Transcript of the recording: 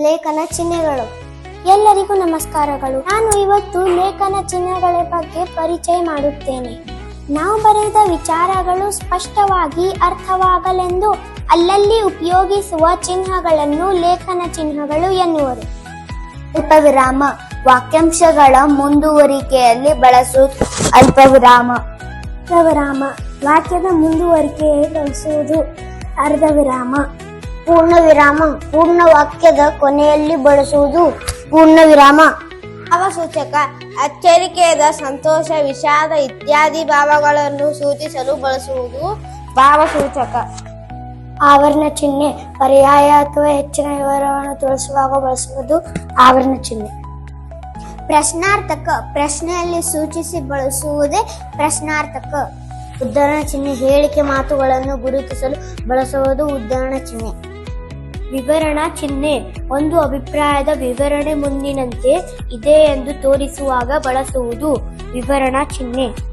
ಲೇಖನ ಚಿಹ್ನೆಗಳು. ಎಲ್ಲರಿಗೂ ನಮಸ್ಕಾರಗಳು. ನಾನು ಇವತ್ತು ಲೇಖನ ಚಿಹ್ನೆಗಳ ಬಗ್ಗೆ ಪರಿಚಯ ಮಾಡುತ್ತೇನೆ. ನಾವು ಬರೆದ ವಿಚಾರಗಳು ಸ್ಪಷ್ಟವಾಗಿ ಅರ್ಥವಾಗಲೆಂದು ಅಲ್ಲಲ್ಲಿ ಉಪಯೋಗಿಸುವ ಚಿಹ್ನೆಗಳನ್ನು ಲೇಖನ ಚಿಹ್ನೆಗಳು ಎನ್ನುವರು. ಅಲ್ಪವಿರಾಮ, ವಾಕ್ಯಾಂಶಗಳ ಮುಂದುವರಿಕೆಯಲ್ಲಿ ಬಳಸುವುದು ಅಲ್ಪವಿರಾಮ. ಅರ್ಧವಿರಾಮ, ವಾಕ್ಯದ ಮುಂದುವರಿಕೆಯಲ್ಲಿ ಬಳಸುವುದು ಅರ್ಧವಿರಾಮ. ಪೂರ್ಣವಿರಾಮ, ಪೂರ್ಣ ವಾಕ್ಯದ ಕೊನೆಯಲ್ಲಿ ಬಳಸುವುದು ಪೂರ್ಣವಿರಾಮ. ಭಾವಸೂಚಕ, ಎಚ್ಚರಿಕೆಯಾದ, ಸಂತೋಷ, ವಿಷಾದ ಇತ್ಯಾದಿ ಭಾವಗಳನ್ನು ಸೂಚಿಸಲು ಬಳಸುವುದು ಭಾವಸೂಚಕ. ಆವರಣ ಚಿಹ್ನೆ, ಪರ್ಯಾಯ ಅಥವಾ ಹೆಚ್ಚಿನ ವಿವರವನ್ನು ತೋರಿಸುವಾಗ ಬಳಸುವುದು ಆವರಣ ಚಿಹ್ನೆ. ಪ್ರಶ್ನಾರ್ಥಕ, ಪ್ರಶ್ನೆಯಲ್ಲಿ ಸೂಚಿಸಿ ಬಳಸುವುದೇ ಪ್ರಶ್ನಾರ್ಥಕ. ಉದ್ಧರಣ ಚಿಹ್ನೆ, ಹೇಳಿಕೆ ಮಾತುಗಳನ್ನು ಗುರುತಿಸಲು ಬಳಸುವುದು ಉದ್ಧರಣ ಚಿಹ್ನೆ. ವಿವರಣಾ ಚಿಹ್ನೆ, ಒಂದು ಅಭಿಪ್ರಾಯದ ವಿವರಣೆ ಮುಂದಿನಂತೆ ಇದೆ ಎಂದು ತೋರಿಸುವಾಗ ಬಳಸುವುದು ವಿವರಣಾ ಚಿಹ್ನೆ.